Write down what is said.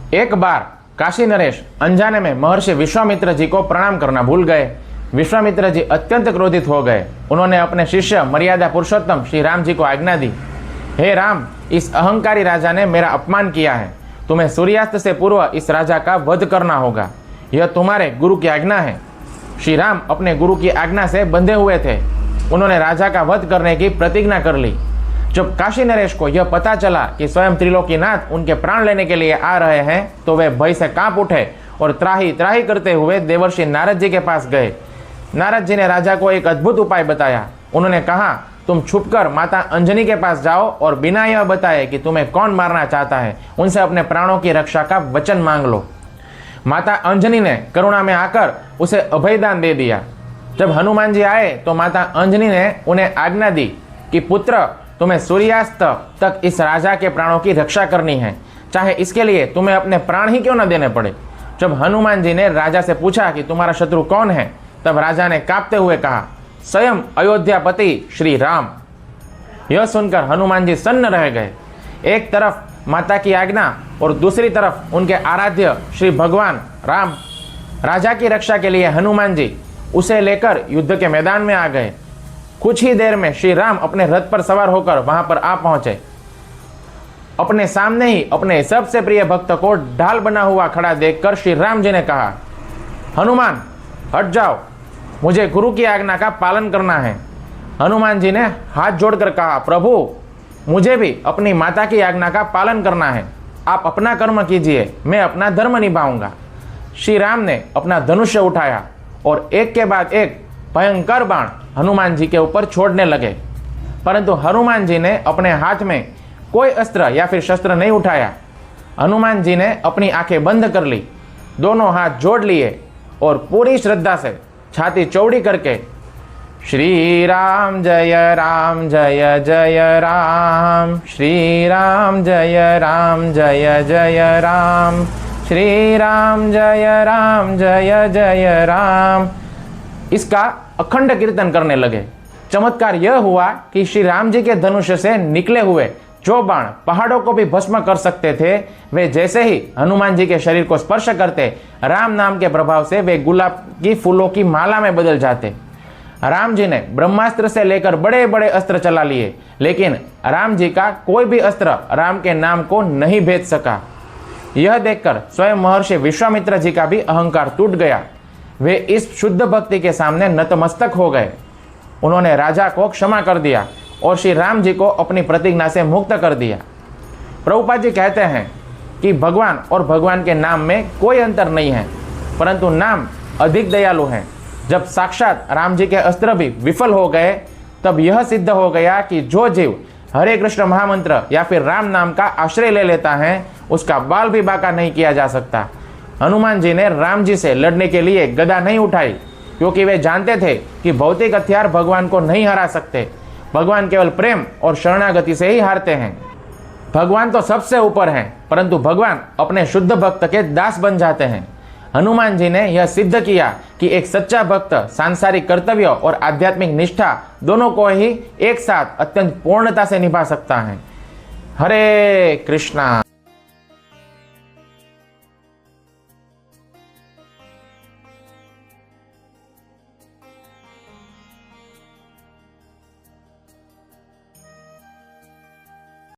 एक बार काशी नरेश अनजाने में महर्षि विश्वामित्र जी को प्रणाम करना भूल गए। विश्वामित्र जी अत्यंत क्रोधित हो गए। उन्होंने अपने शिष्य मर्यादा पुरुषोत्तम श्री राम जी को आज्ञा दी, हे राम, इस अहंकारी राजा ने मेरा अपमान किया है। तुम्हें सूर्यास्त से पूर्व इस राजा का वध करना होगा। यह तुम्हारे गुरु की आज्ञा है। श्री राम अपने गुरु की आज्ञा से बंधे हुए थे। उन्होंने राजा का वध करने की प्रतिज्ञा कर ली। जब काशी नरेश को यह पता चला कि स्वयं त्रिलोकीनाथ उनके प्राण लेने के लिए आ रहे हैं, तो वे भय से कांप उठे और त्राही त्राही करते हुए देवर्षि नारद जी के पास गए। नारद जी ने राजा को एक अद्भुत उपाय बताया। उन्होंने कहा, तुम छुपकर माता अंजनी के पास जाओ और बिना यह बताए कि तुम्हें कौन मारना चाहता है, उनसे अपने प्राणों की रक्षा का वचन मांग लो। माता अंजनी ने करुणा में आकर उसे अभयदान दे दिया। जब हनुमान जी आए तो माता अंजनी ने उन्हें आज्ञा दी कि पुत्र, तुम्हें सूर्यास्त तक इस राजा के प्राणों की रक्षा करनी है, चाहे इसके लिए तुम्हें अपने प्राण ही क्यों न देने पड़े। जब हनुमान जी ने राजा से पूछा कि तुम्हारा शत्रु कौन है, तब राजा ने कांपते हुए कहा, स्वयं अयोध्यापति श्री राम। यह सुनकर हनुमान जी सन्न रह गए। एक तरफ माता की आज्ञा और दूसरी तरफ उनके आराध्य श्री भगवान राम। राजा की रक्षा के लिए हनुमान जी उसे लेकर युद्ध के मैदान में आ गए। कुछ ही देर में श्री राम अपने रथ पर सवार होकर वहां पर आ पहुंचे। अपने सामने ही अपने सबसे प्रिय भक्त को ढाल बना हुआ खड़ा देखकर श्री राम जी ने कहा, हनुमान हट जाओ, मुझे गुरु की आज्ञा का पालन करना है। हनुमान जी ने हाथ जोड़कर कहा, प्रभु, मुझे भी अपनी माता की आज्ञा का पालन करना है। आप अपना कर्म कीजिए, मैं अपना धर्म निभाऊंगा। श्री राम ने अपना धनुष्य उठाया और एक के बाद एक भयंकर बाण हनुमान जी के ऊपर छोड़ने लगे, परंतु हनुमान जी ने अपने हाथ में कोई अस्त्र या फिर शस्त्र नहीं उठाया। हनुमान जी ने अपनी आंखें बंद कर ली, दोनों हाथ जोड़ लिए और पूरी श्रद्धा से छाती चौड़ी करके श्री राम जय जय राम, श्री राम जय जय राम, श्री राम जय जय राम, इसका अखंड कीर्तन करने लगे। चमत्कार यह हुआ कि श्री राम जी के धनुष से निकले हुए जो बाण पहाड़ों को भी भस्म कर सकते थे, वे जैसे ही हनुमान जी के शरीर को स्पर्श करते, राम नाम के प्रभाव से वे गुलाब की फूलों की माला में बदल जाते। राम जी ने ब्रह्मास्त्र से लेकर बड़े बड़े अस्त्र चला लिए, लेकिन राम जी का कोई भी अस्त्र राम के नाम को नहीं भेद सका। यह देखकर स्वयं महर्षि विश्वामित्र जी का भी अहंकार टूट गया। वे इस शुद्ध भक्ति के सामने नतमस्तक हो गए। उन्होंने राजा को क्षमा कर दिया और श्री राम जी को अपनी प्रतिज्ञा से मुक्त कर दिया। प्रभुपाद जी कहते हैं कि भगवान और भगवान के नाम में कोई अंतर नहीं है, परंतु नाम अधिक दयालु हैं। जब साक्षात राम जी के अस्त्र भी विफल हो गए, तब यह सिद्ध हो गया कि जो जीव हरे कृष्ण महामंत्र या फिर राम नाम का आश्रय ले लेता है, उसका बाल भी बाका नहीं किया जा सकता। हनुमान जी ने राम जी से लड़ने के लिए गदा नहीं उठाई, क्योंकि वे जानते थे कि भौतिक हथियार भगवान को नहीं हरा सकते। भगवान केवल प्रेम और शरणागति से ही हारते हैं। भगवान तो सबसे ऊपर हैं, परंतु भगवान अपने शुद्ध भक्त के दास बन जाते हैं। हनुमान जी ने यह सिद्ध किया कि एक सच्चा भक्त सांसारिक कर्तव्य और आध्यात्मिक निष्ठा दोनों को ही एक साथ अत्यंत पूर्णता से निभा सकता है। हरे कृष्णा।